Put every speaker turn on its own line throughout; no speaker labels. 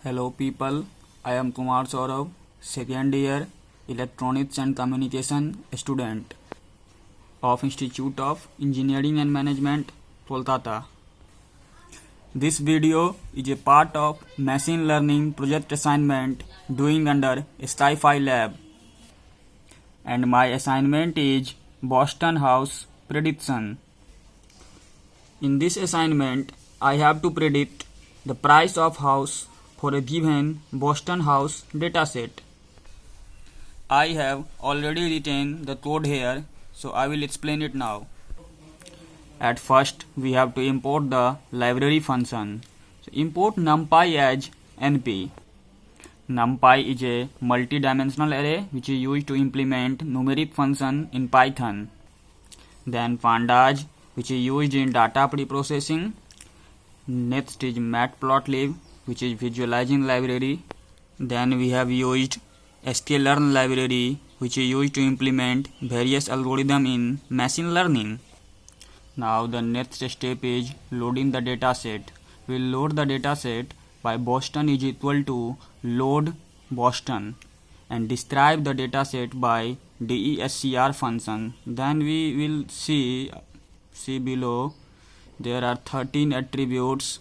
Hello people, I am Kumar Saurabh, second year Electronics and Communication student of Institute of Engineering and Management, Kolkata. This video is a part of machine learning project assignment doing under Sci-Fi Lab, and my assignment is Boston House prediction. In this assignment, I have to predict the price of house for a given Boston House dataset. I have already written the code here, so I will explain it now. At first, we have to import the library function. So import numpy as np. Numpy is a multi-dimensional array which is used to implement numeric function in Python. Then pandas, which is used in data preprocessing. Next is matplotlib, which is visualizing library. Then we have used sklearn library, which is used to implement various algorithms in machine learning. Now the next step is loading the dataset. We will load the dataset by Boston is equal to load Boston and describe the dataset by descr function. Then we will see below there are 13 attributes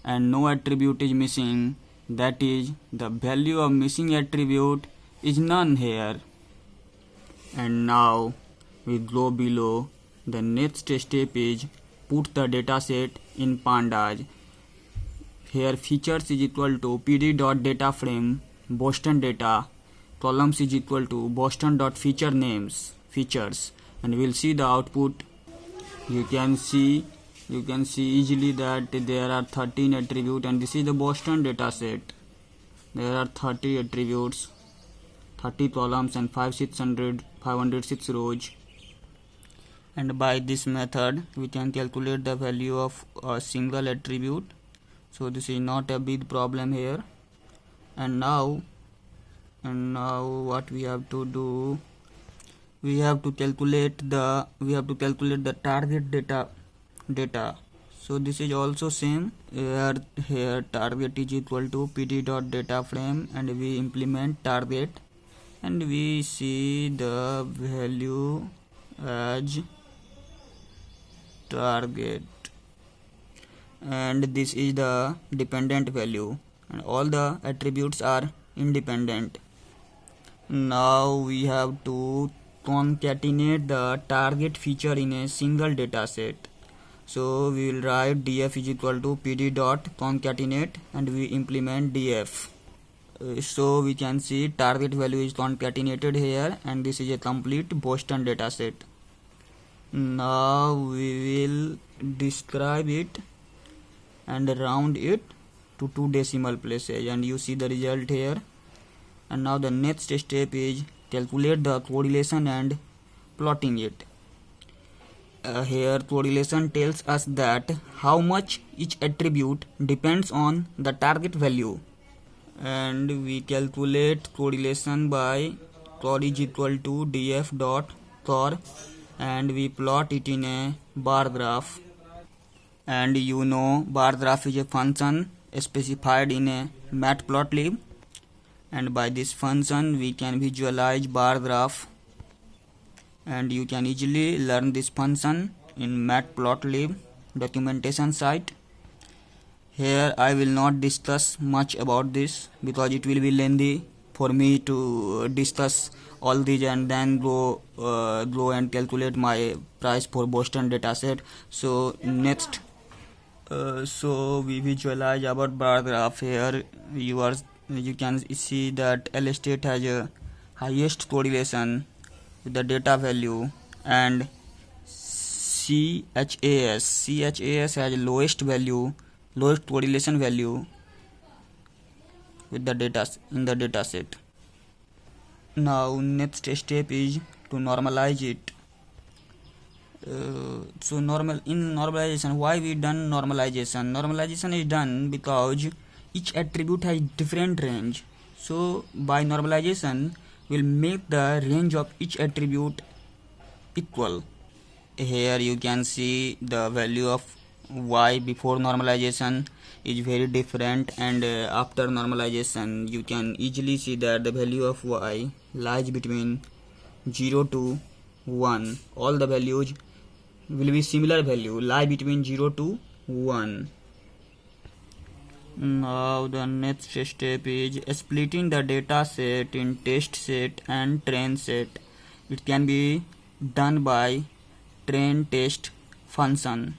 and no attribute is missing. That is, the value of missing attribute is none here. And now we go below. The next step is put the dataset in pandas. Here features is equal to pd.dataframe Boston data, columns is equal to Boston.feature names features, and we will see the output. You can see easily that there are 13 attributes, and this is the Boston dataset. There are 30 attributes, 30 columns, and 506 rows. And by this method we can calculate the value of a single attribute. So this is not a big problem here. And now what we have to do, we have to calculate the target data. So this is also same. Here target is equal to pd.dataframe, and we implement target, and we see the value as target, and this is the dependent value, and all the attributes are independent. Now we have to concatenate the target feature in a single dataset. So we will write df is equal to pd.concatenate, and we implement df. So we can see target value is concatenated here, and this is a complete Boston dataset. Now we will describe it and round it to 2 decimal places, and you see the result here. And now the next step is calculate the correlation and plotting it. Here correlation tells us that how much each attribute depends on the target value, and we calculate correlation by cor is equal to df.cor, and we plot it in a bar graph. And you know bar graph is a function specified in a matplotlib, and by this function we can visualize bar graph, and you can easily learn this function in matplotlib documentation site. Here I will not discuss much about this because it will be lengthy for me to discuss all these and then go and calculate my price for Boston dataset. So next, so we visualize our bar graph. Here you can see that L state has a highest correlation with the data value, and CHAS has lowest correlation value with the data in the dataset. Now next step is to normalize it. So normalization, why we done normalization? Normalization is done because each attribute has different range. So by normalization we'll make the range of each attribute equal. Here you can see the value of y before normalization is very different, and after normalization you can easily see that the value of y lies between 0 to 1. All the values will be similar value, lie between 0 to 1. Now the next step is splitting the data set in test set and train set. It can be done by train test function.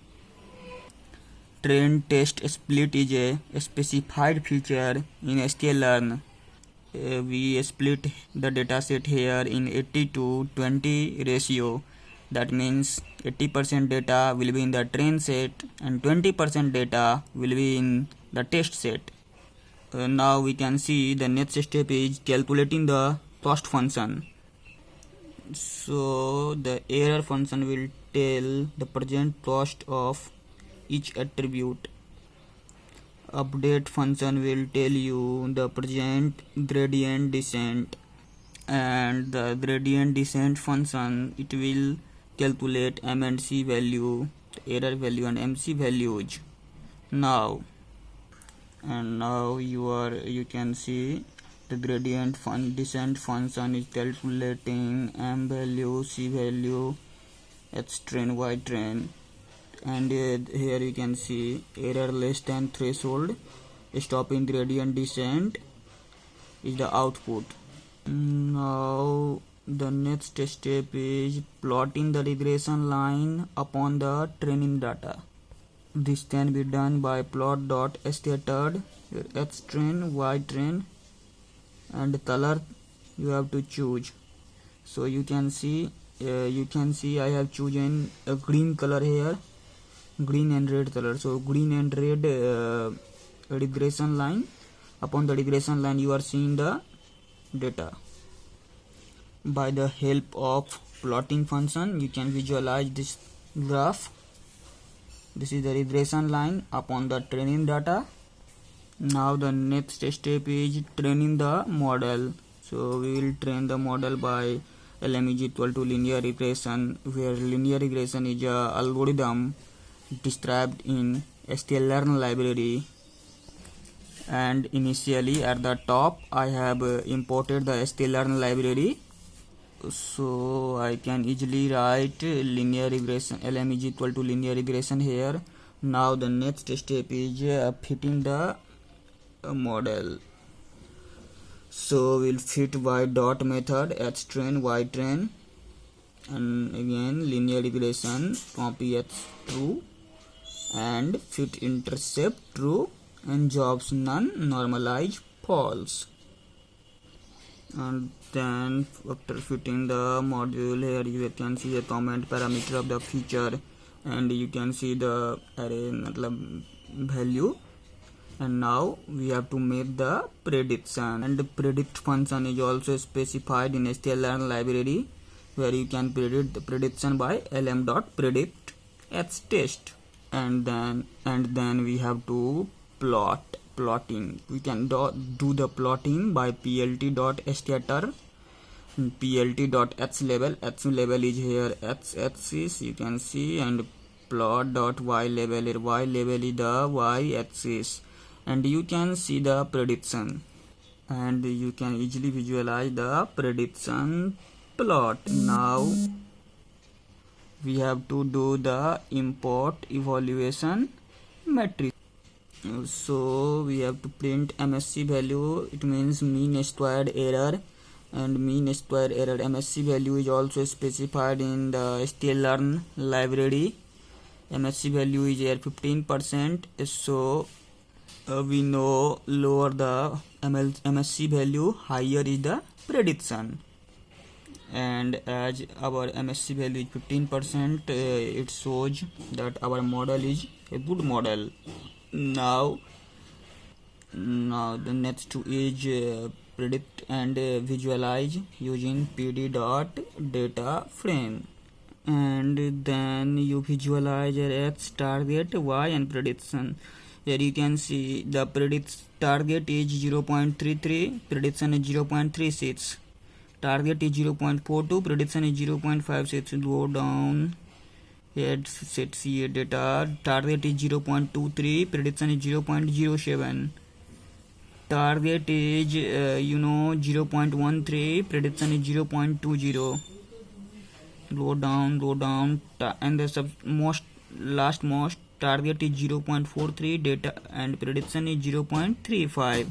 Train test split is a specified feature in sklearn. We split the data set here in 80 to 20 ratio. That means 80% data will be in the train set and 20% data will be in the test set. Now we can see the next step is calculating the cost function. So the error function will tell the present cost of each attribute. Update function will tell you the present gradient descent, and the gradient descent function, it will calculate m and c value, error value and mc values. Now you can see the gradient descent function is calculating m value, c value, h train, y train, and here you can see error less than threshold, stopping gradient descent is the output. Now the next step is plotting the regression line upon the training data. This can be done by plot.std, x train, y train, and color you have to choose. So you can see I have chosen a green color here, green and red color. So green and red regression line. Upon the regression line you are seeing the data. By the help of plotting function you can visualize this graph. This is the regression line upon the training data. Now the next step is training the model. So we will train the model by LM is equal to linear regression, where linear regression is a algorithm described in sklearn library. And initially at the top I have imported the sklearn library, so I can easily write linear regression, LM is equal to linear regression here. Now the next step is fitting the model. So we'll fit y dot method, h train, y train, and again linear regression, copy h true, and fit intercept true, and jobs none, normalize false. And then after fitting the module, here you can see the comment parameter of the feature, and you can see the array value. And now we have to make the prediction, and the predict function is also specified in sklearn library, where you can predict the prediction by lm.predict test. And then we have to plotting. We can do the plotting by plt.scatter, plt.h level is here, h axis you can see, and plot.y level is the y axis, and you can see the prediction, and you can easily visualize the prediction plot. Now we have to do the import evaluation matrix. So we have to print MSC value, it means mean squared error, and mean squared error MSC value is also specified in the sklearn library. MSC value is here 15%, so we know lower the MSC value, higher is the prediction. And as our MSC value is 15%, it shows that our model is a good model. Now the next is predict and visualize using pd.data frame, and then you visualize x target, y and prediction. Here you can see the target is 0.33, prediction is 0.36, target is 0.42, prediction is 0.56. Go down Here set CA data. Target is 0.23, prediction is 0.07. Target is 0.13, prediction is 0.20. Go down, and the most target is 0.43, data and prediction is 0.35.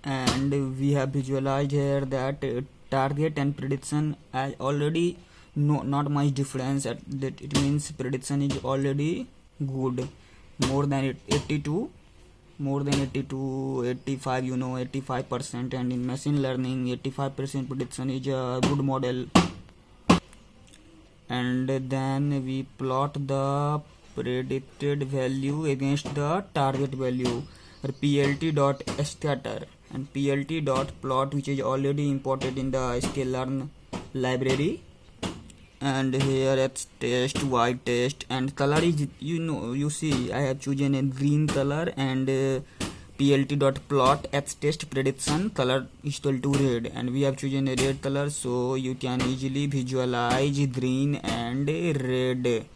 And we have visualized here that target and prediction are already not much difference. That it means prediction is already good, more than 82, 85, 85%. And in machine learning, 85% prediction is a good model. And then we plot the predicted value against the target value, or PLT dot scatter and PLT dot plot, which is already imported in the sklearn library. And here X test, Y test, and color is, you see I have chosen a green color, and PLT dot plot X test prediction color is equal to red, and we have chosen a red color, so you can easily visualize green and red.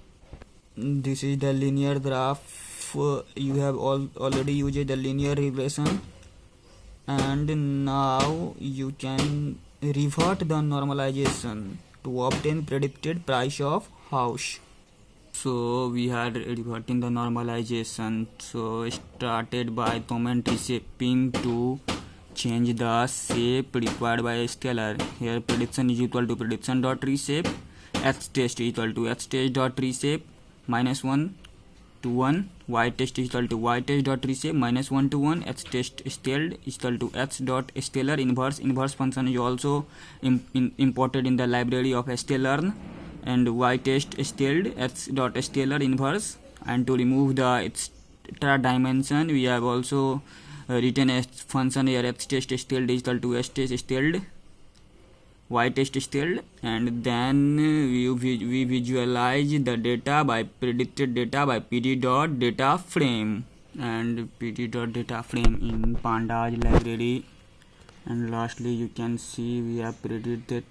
This is the linear graph. You have already used the linear regression, and now you can revert the normalization to obtain predicted price of house. So we are reverting the normalization. So started by comment reshaping to change the shape required by a scalar. Here prediction is equal to prediction dot reshape, X test is equal to X test dot reshape -1 to 1, Y test is equal to Y test dot reshape -1 to 1, X test scaled is equal to X dot scalar inverse. Inverse function is also imported in the library of sklearn. And Y test scaled, X dot scalar inverse. And to remove the extra dimension, we have also written a function here, X test scaled is equal to S test scaled, Y test scaled. And then we visualize the data by predicted data by PD dot data frame, and PD dot data frame in pandas library. And lastly, you can see we have predicted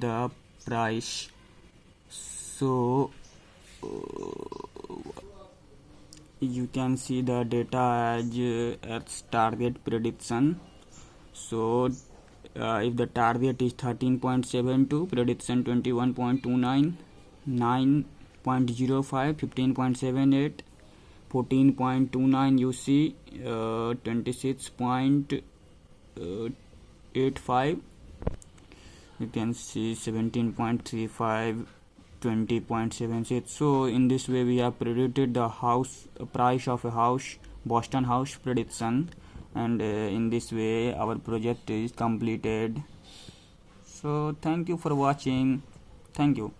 the price. So you can see the data as target prediction. So if the target is 13.72, prediction 21.29, 9.05, 15.78, 14.29, you see 26.85, you can see 17.35, 20.76. So in this way we have predicted the house price of a house, Boston house prediction. And in this way our project is completed. So thank you for watching. Thank you.